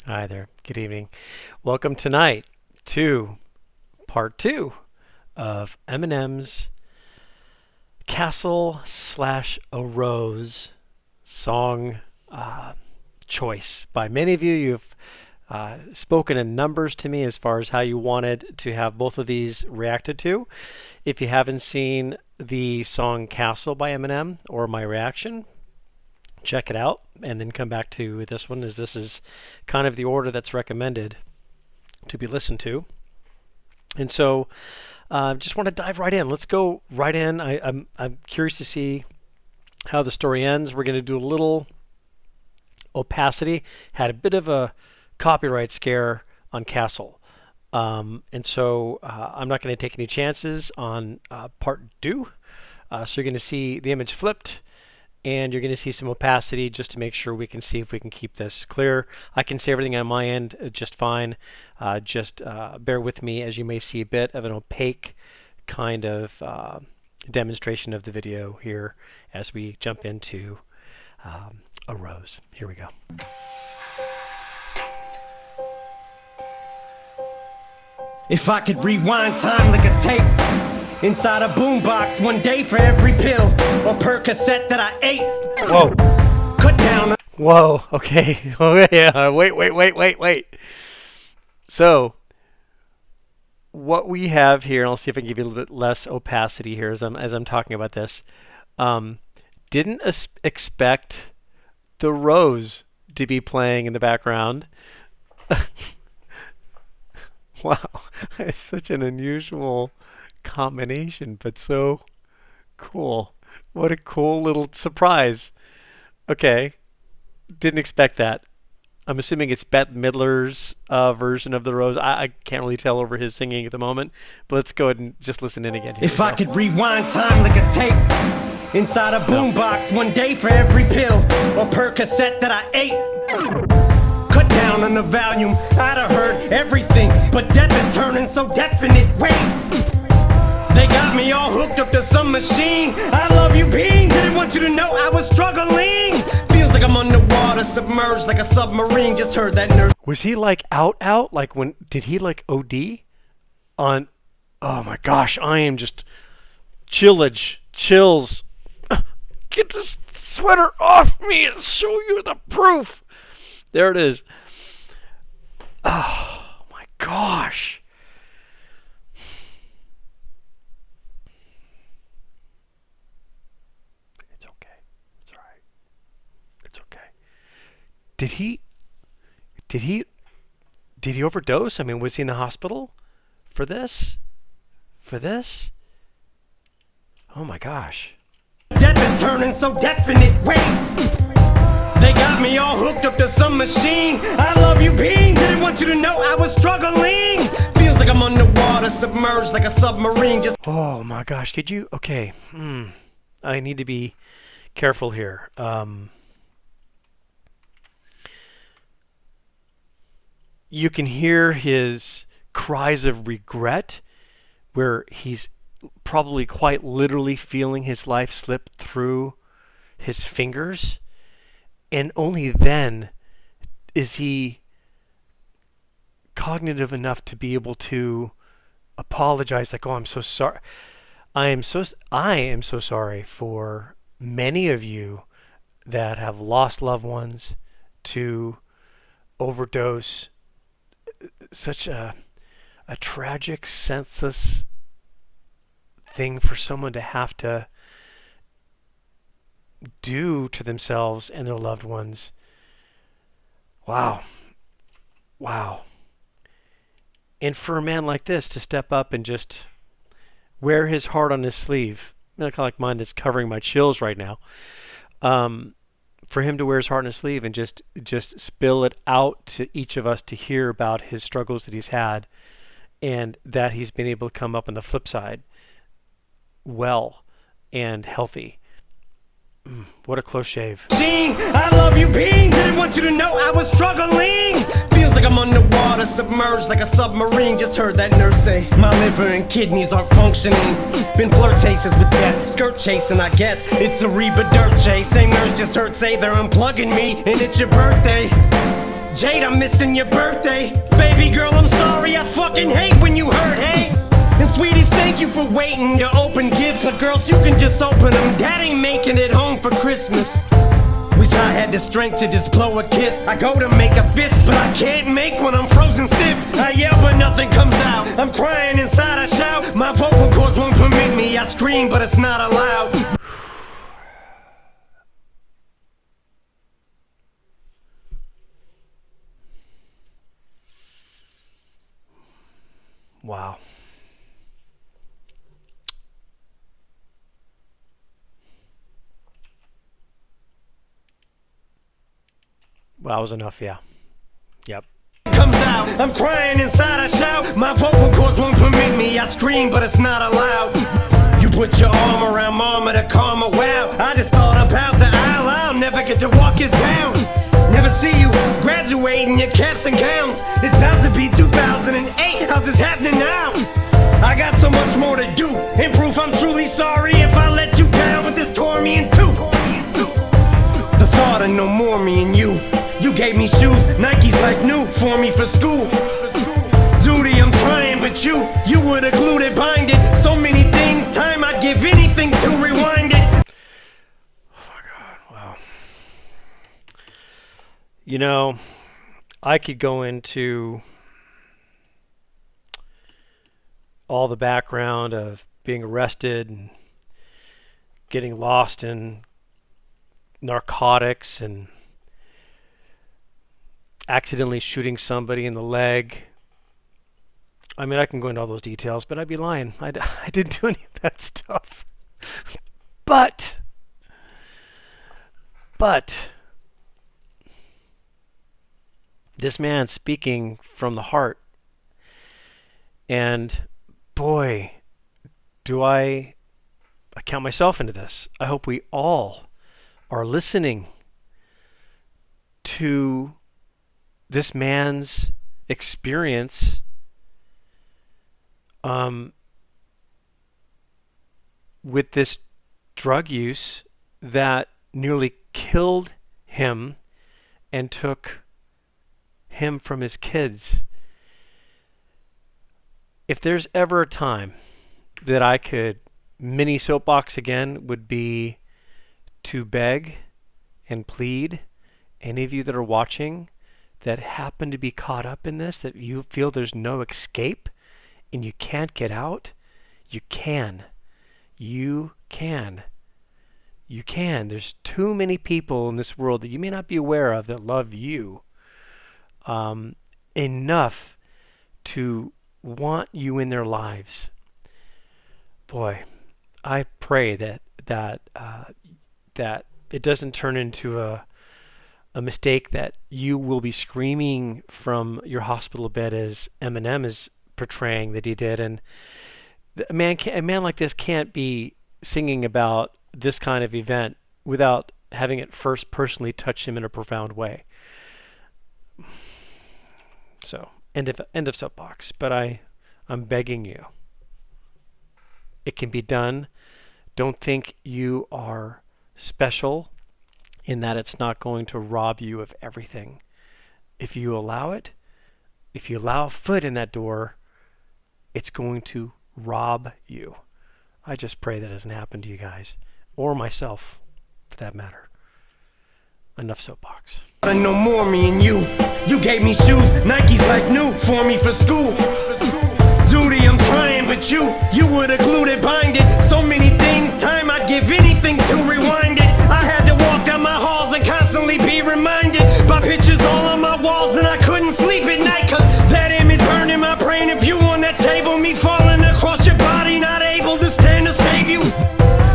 Hi there. Good evening. Welcome tonight to part two of Eminem's Castle / Arose song choice. By many of you, you've spoken in numbers to me as far as how you wanted to have both of these reacted to. If you haven't seen the song Castle by Eminem or my reaction, check it out and then come back to this one, as this is kind of the order that's recommended to be listened to. And so just want to dive right in. Let's go right in. I'm curious to see how the story ends. We're going to do a little opacity. Had a bit of a copyright scare on Castle. And so I'm not going to take any chances on part two. So you're going to see the image flipped, and you're going to see some opacity just to make sure we can see if we can keep this clear. I can see everything on my end just fine. Just bear with me, as you may see a bit of an opaque kind of demonstration of the video here as we jump into Arose. Here we go. If I could rewind time like a tape inside a boombox, one day for every pill or Percocet that I ate. Whoa. Cut down. Whoa. Okay. Oh yeah. Wait. So what we have here, and I'll see if I can give you a little bit less opacity here as I'm talking about this. Didn't expect the Rose to be playing in the background. Wow, it's such an unusual combination, but so cool. What a cool little surprise. Okay, didn't expect that. I'm assuming it's Bette Midler's version of the Rose. I can't really tell over his singing at the moment, but let's go ahead and just listen in again. Here if I could rewind time like a tape inside a boombox, one day for every pill or Percocet that I ate. Cut down on the volume, I'd have heard everything, but death is turning so definite. Wait, they got me all hooked up to some machine. I love you, Bean. Didn't want you to know I was struggling. Feels like I'm underwater, submerged like a submarine. Just heard that nurse. Was he like out? Like when did he like OD on? Oh my gosh, I am just chills. Get this sweater off me and show you the proof. There it is. Oh my gosh. It's okay. It's all right. It's okay. Did he overdose? I mean, was he in the hospital for this? Oh my gosh. Death is turning so definite. Wait. They got me all hooked up to some machine. I love you, Bean. Didn't want you to know I was struggling. Feels like I'm underwater, submerged like a submarine. Just. Oh my gosh. Could you? Okay. I need to be careful here. You can hear his cries of regret, where he's probably quite literally feeling his life slip through his fingers. And only then is he cognitive enough to be able to apologize, like, "Oh, I'm so sorry. I am so sorry for many of you that have lost loved ones to overdose." Such a tragic, senseless thing for someone to have to do to themselves and their loved ones. Wow. And for a man like this to step up and just wear his heart on his sleeve, kind of like mine that's covering my chills right now, for him to wear his heart on his sleeve and just spill it out to each of us to hear about his struggles that he's had, and that he's been able to come up on the flip side well and healthy. What a close shave. Gene, I love you, Bean. Didn't want you to know I was struggling. Feels like I'm underwater, submerged like a submarine. Just heard that nurse say my liver and kidneys aren't functioning. Been flirtatious with death, skirt chasing, I guess. It's a Reba dirt chase. Same nurse just heard say they're unplugging me, and it's your birthday. Jade, I'm missing your birthday. Baby girl, I'm sorry, I fucking hate when you hurt, hey. And sweeties, thank you for waiting to open gifts. But girls, you can just open them. Dad ain't making it home for Christmas. Wish I had the strength to just blow a kiss. I go to make a fist, but I can't make when I'm frozen stiff. I yell, but nothing comes out. I'm crying inside, I shout. My vocal cords won't permit me. I scream, but it's not allowed. Wow. Well, that was enough, yeah. Yep. Comes out, I'm crying inside, I shout. My vocal cords won't permit me. I scream, but it's not allowed. You put your arm around mama to calm her. Wow, I just thought about the aisle. I'll never get to walk his down. Never see you graduating your caps and gowns. It's about to be 2008. How's this happening now? I got so much more to do. In proof, I'm truly sorry if I let you down, but this tore me in two. The thought of no more me and you. You gave me shoes, Nikes like new for me for school. Duty, I'm trying, but you would've glued it, bind it. So many things, time I'd give anything to rewind it. Oh my God, wow. You know, I could go into all the background of being arrested and getting lost in narcotics and accidentally shooting somebody in the leg. I mean, I can go into all those details, but I'd be lying. I didn't do any of that stuff. But this man speaking from the heart, and boy, do I count myself into this. I hope we all are listening to this man's experience with this drug use that nearly killed him and took him from his kids. If there's ever a time that I could mini soapbox again, would be to beg and plead any of you that are watching that happen to be caught up in this, that you feel there's no escape and you can't get out. You can. There's too many people in this world that you may not be aware of that love you enough to want you in their lives. Boy, I pray that it doesn't turn into a mistake that you will be screaming from your hospital bed as Eminem is portraying that he did. And a man like this can't be singing about this kind of event without having it first personally touch him in a profound way. So, end of soapbox. But I'm begging you. It can be done. Don't think you are special in that it's not going to rob you of everything. If you allow it, if you allow a foot in that door, it's going to rob you. I just pray that doesn't happen to you guys, or myself, for that matter. Enough soapbox. No more me and you. You gave me shoes, Nikes like new for me for school. Duty, I'm trying, but you would've glued it, bind it. So many things, time I'd give anything to rewind it. I had to walk down my halls and constantly be reminded by pictures all on my walls, and I couldn't sleep at night, cause that image burning my brain. If you on that table, me falling across your body, not able to stand to save you.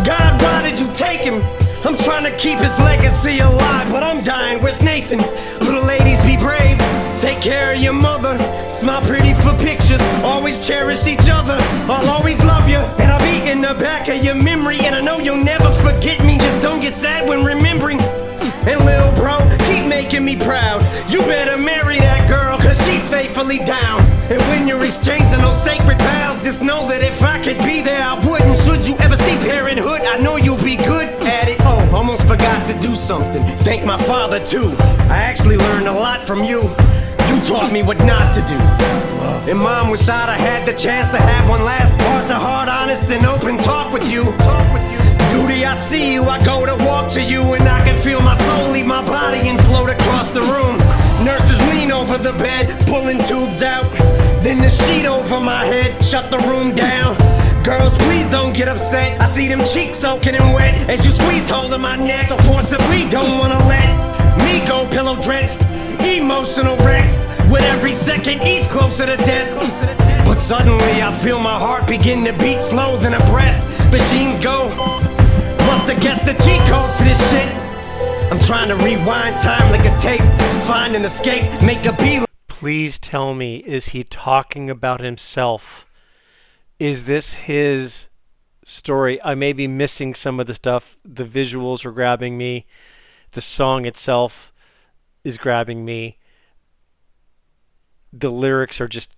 God, why did you take him? I'm trying to keep his legacy alive, but I'm dying. Where's Nathan? Little ladies, be brave. Take care of your mother. Smile pretty for pictures. Always cherish each other. I'll always love you, and I'll be in the back of your memory. And I know you'll never forget me. Just don't get sad when remembering. And little bro, keep making me proud. You better marry that girl, cause she's faithfully down. And when you're exchanging those sacred vows, just know that if I could be there, I would. And should you ever see parenthood, I know you'll be good at it. Oh, almost forgot to do something. Thank my father too. I actually learned a lot from you. You taught me what not to do. And mom, wish I'd have had the chance to have one last heart-to-heart, honest and open talk with you. Duty, I see you, I go to walk to you, and I can feel my soul leave my body and float across the room. Nurses lean over the bed, pulling tubes out. Then the sheet over my head, shut the room down. Girls, please don't get upset. I see them cheeks soaking and wet as you squeeze hold of my neck. So forcibly don't wanna let me go, pillow drenched, emotional wrecks. With every second each closer to death. But suddenly I feel my heart begin to beat slower than a breath. Machines go. Must have guessed the cheat codes to this shit. I'm trying to rewind time like a tape, find an escape, make a beeline. Please tell me, is he talking about himself? Is this his story? I may be missing some of the stuff. The visuals are grabbing me. The song itself is grabbing me. The lyrics are just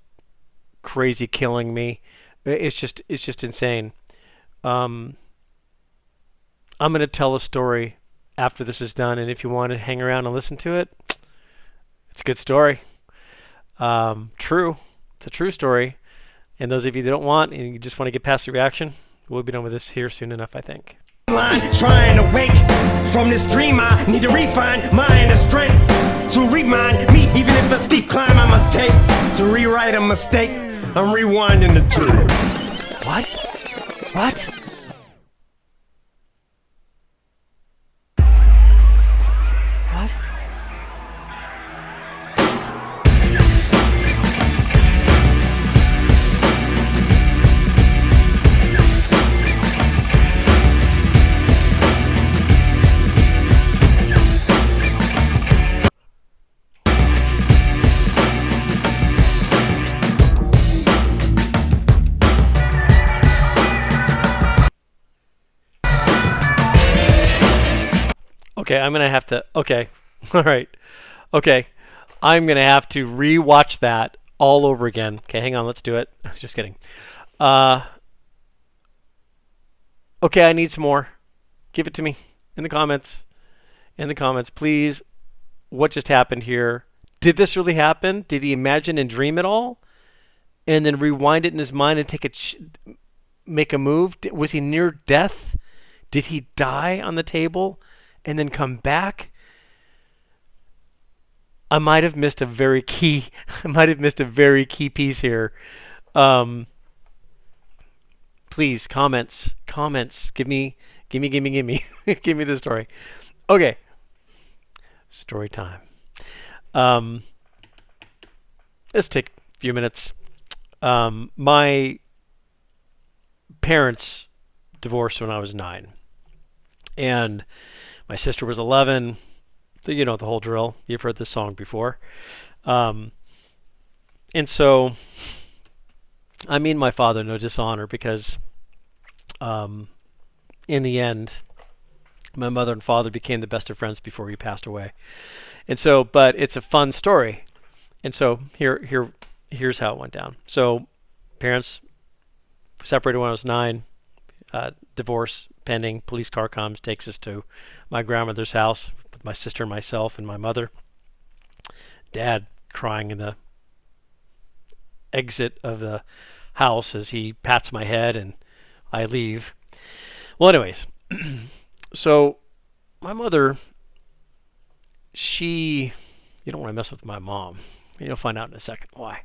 crazy killing me. It's just insane. I'm going to tell a story after this is done, and if you want to hang around and listen to it, it's a good story. True. It's a true story. And those of you that don't want and you just want to get past the reaction, we'll be done with this here soon enough, I think. Trying to wake from this dream, I need to refine my inner strength to remind me, even if a steep climb I must take to rewrite a mistake. I'm rewinding the tape. What? What? What? Okay, I'm going to have to... Okay. All right. Okay. I'm going to have to rewatch that all over again. Okay, hang on. Let's do it. Just kidding. Okay, I need some more. Give it to me in the comments. In the comments, please. What just happened here? Did this really happen? Did he imagine and dream it all? And then rewind it in his mind and make a move? Was he near death? Did he die on the table and then come back? I might have missed a very key piece here. Please, comments. Give me give me the story. Okay. Story time. Let's take a few minutes. My parents divorced when I was 9. And my sister was 11. You know the whole drill. You've heard this song before. And so I mean my father no dishonor because in the end, my mother and father became the best of friends before he passed away. And so, but it's a fun story. And so here's how it went down. So parents separated when I was 9. Divorce pending. Police car comes, takes us to my grandmother's house with my sister and myself and my mother. Dad crying in the exit of the house as he pats my head and I leave. Well, anyways, so my mother, you don't want to mess with my mom. You'll find out in a second why.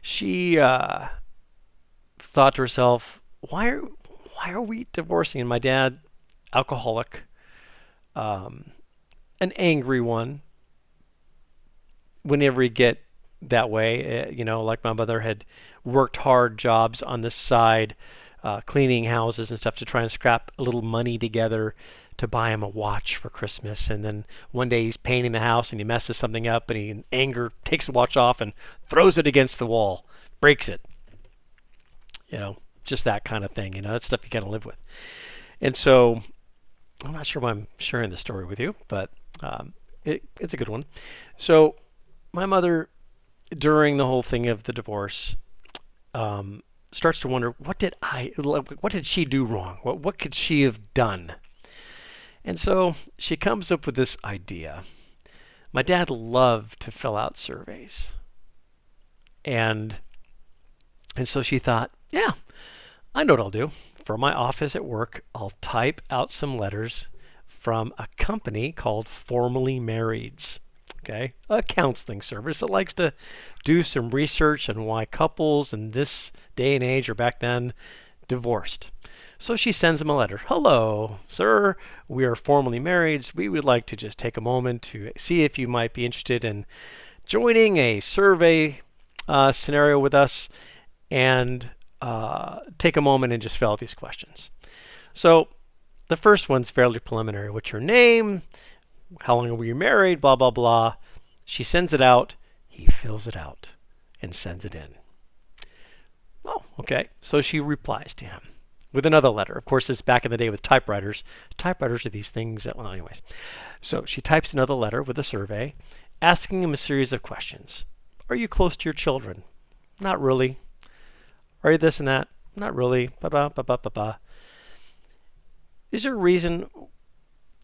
She thought to herself, why are we divorcing? And my dad, alcoholic, an angry one. Whenever he get that way, like my mother had worked hard jobs on the side, cleaning houses and stuff to try and scrap a little money together to buy him a watch for Christmas. And then one day he's painting the house and he messes something up and he, in anger, takes the watch off and throws it against the wall, breaks it. Just that kind of thing. That's stuff you got to live with. And so I'm not sure why I'm sharing this story with you, but it's a good one. So my mother, during the whole thing of the divorce, starts to wonder, what did she do wrong? What could she have done? And so she comes up with this idea. My dad loved to fill out surveys. And so she thought, yeah, I know what I'll do. For my office at work, I'll type out some letters from a company called Formerly Marrieds. Okay, a counseling service that likes to do some research on why couples in this day and age, or back then, divorced. So she sends him a letter. Hello, sir. We are formerly married. We would like to just take a moment to see if you might be interested in joining a survey scenario with us, and take a moment and just fill out these questions. So the first one's fairly preliminary. What's your name? How long were you married? Blah, blah, blah. She sends it out. He fills it out and sends it in. Oh, okay. So she replies to him with another letter. Of course, it's back in the day with typewriters. Typewriters are these things that, well, anyways. So she types another letter with a survey, asking him a series of questions. Are you close to your children? Not really. Are you this and that? Not really. Ba-ba-ba-ba-ba-ba. Is there a reason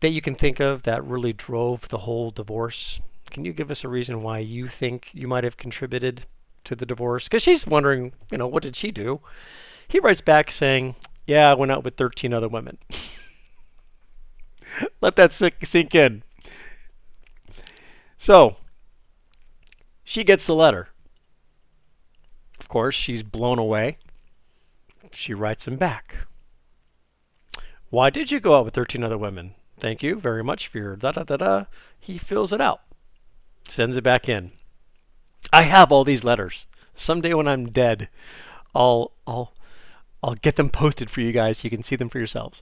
that you can think of that really drove the whole divorce? Can you give us a reason why you think you might have contributed to the divorce? Because she's wondering, what did she do? He writes back saying, yeah, I went out with 13 other women. Let that sink in. So, she gets the letter. Of course, she's blown away. She writes him back. Why did you go out with 13 other women? Thank you very much for your da-da-da-da. He fills it out. Sends it back in. I have all these letters. Someday when I'm dead, I'll get them posted for you guys so you can see them for yourselves.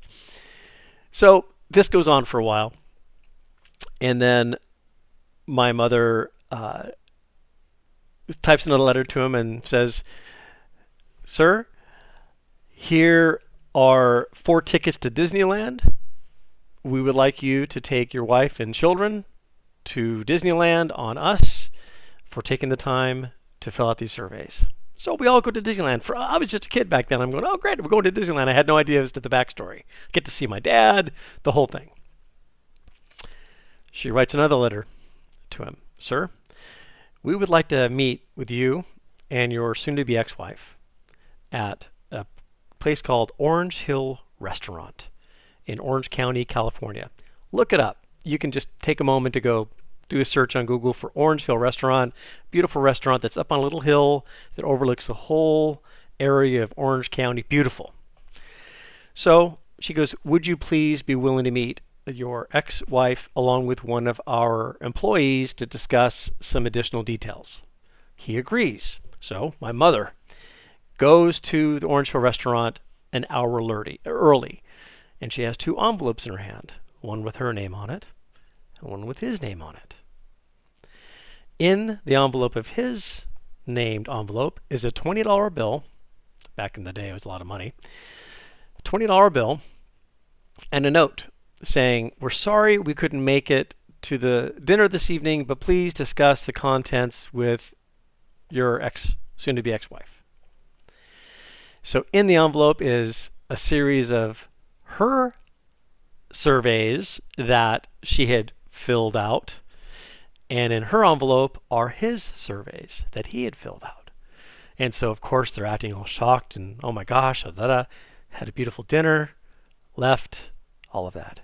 So this goes on for a while. And then my mother types another letter to him and says, sir, here are 4 tickets to Disneyland. We would like you to take your wife and children to Disneyland on us for taking the time to fill out these surveys. So we all go to Disneyland. I was just a kid back then. I'm going, oh, great, we're going to Disneyland. I had no idea as to the backstory. Get to see my dad, the whole thing. She writes another letter to him. Sir, we would like to meet with you and your soon-to-be ex-wife at a place called Orange Hill Restaurant in Orange County, California. Look it up. You can just take a moment to go do a search on Google for Orange Hill Restaurant. Beautiful restaurant that's up on a little hill that overlooks the whole area of Orange County. Beautiful. So she goes, would you please be willing to meet your ex-wife along with one of our employees to discuss some additional details? He agrees. So my mother goes to the Orange Hill Restaurant an hour early, and she has 2 envelopes in her hand, one with her name on it and one with his name on it. In the envelope of his named envelope is a $20 bill. Back in the day, it was a lot of money. A $20 bill and a note saying, we're sorry we couldn't make it to the dinner this evening, but please discuss the contents with your soon-to-be ex-wife. So in the envelope is a series of her surveys that she had filled out, and in her envelope are his surveys that he had filled out. And so, of course, they're acting all shocked and, oh my gosh, had a beautiful dinner, left, all of that.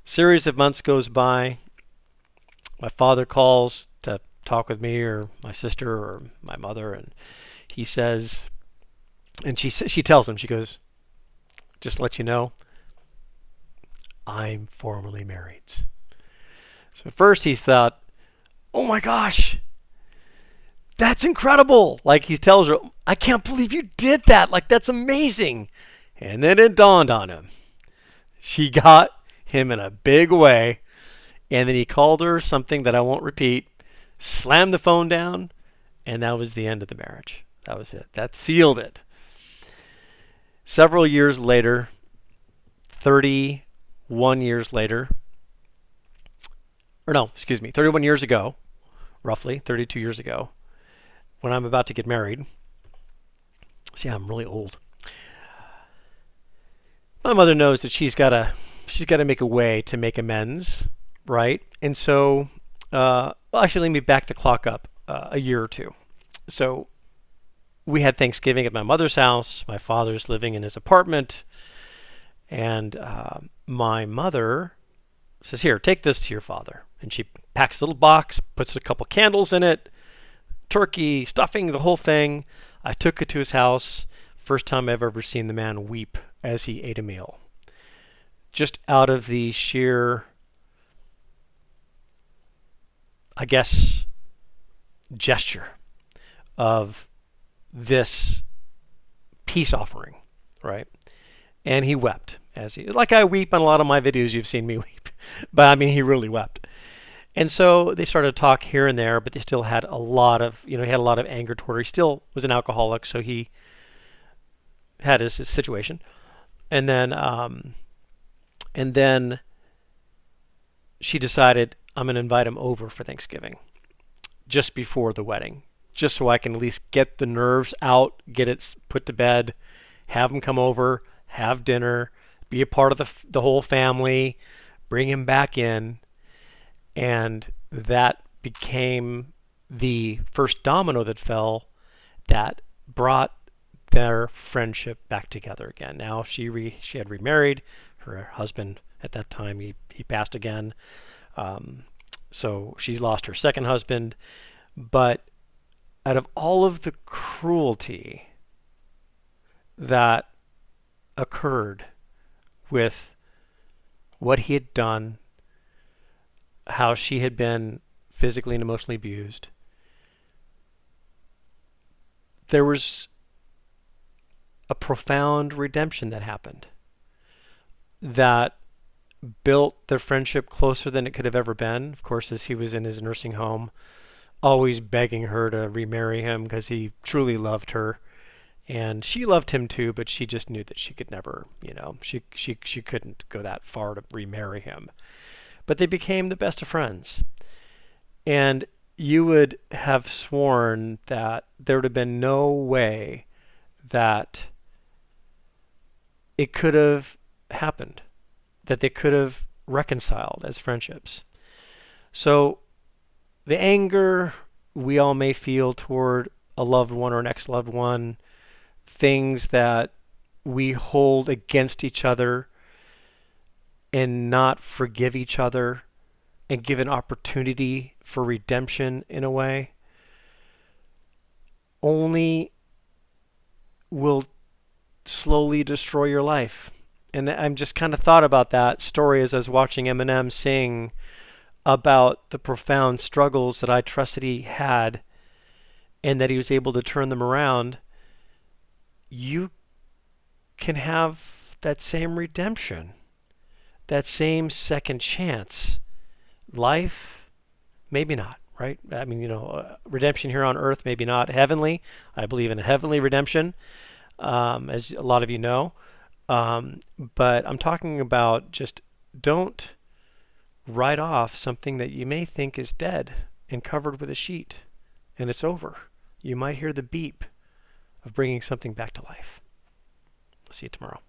Series of months goes by. My father calls to talk with me or my sister or my mother, and he says, and she tells him, she goes, just to let you know, I'm formerly married. So at first he thought, oh my gosh, that's incredible. Like he tells her, I can't believe you did that. Like that's amazing. And then it dawned on him. She got him in a big way. And then he called her something that I won't repeat, slammed the phone down, and that was the end of the marriage. That was it. That sealed it. Several years later, 31 years later, 31 years ago, roughly 32 years ago, when I'm about to get married. See, I'm really old. My mother knows that she's got to she's got to make a way to make amends, right? And so, well, actually, let me back the clock up a year or two. So we had Thanksgiving at my mother's house. My father's living in his apartment. And my mother says, here, take this to your father. And she packs a little box, puts a couple candles in it, turkey, stuffing, the whole thing. I took it to his house. First time I've ever seen the man weep as he ate a meal. Just out of the sheer, I guess, gesture of this peace offering, right? And he wept like I weep on a lot of my videos. You've seen me weep, but I mean, he really wept. And so they started to talk here and there, but they still had a lot of, he had a lot of anger toward her. He still was an alcoholic, so he had his situation. And then she decided, I'm going to invite him over for Thanksgiving, just before the wedding, just so I can at least get the nerves out, get it put to bed, have him come over, have dinner, be a part of the whole family, bring him back in. And that became the first domino that fell that brought their friendship back together again. Now she had remarried. Her husband at that time, he passed again. So she lost her second husband. But out of all of the cruelty that occurred with what he had done, how she had been physically and emotionally abused, there was a profound redemption that happened that built their friendship closer than it could have ever been. Of course, as he was in his nursing home, always begging her to remarry him because he truly loved her. And she loved him too, but she just knew that she could never, she couldn't go that far to remarry him. But they became the best of friends. And you would have sworn that there would have been no way that it could have happened, that they could have reconciled as friendships. So the anger we all may feel toward a loved one or an ex-loved one, things that we hold against each other and not forgive each other and give an opportunity for redemption in a way, only will slowly destroy your life. And I'm just kind of thought about that story as I was watching Eminem sing about the profound struggles that I trusted he had and that he was able to turn them around. You can have that same redemption, that same second chance. Life, maybe not, right? I mean, redemption here on earth, maybe not. Heavenly, I believe in a heavenly redemption, as a lot of you know. But I'm talking about just don't write off something that you may think is dead and covered with a sheet, and it's over. You might hear the beep of bringing something back to life. I'll see you tomorrow.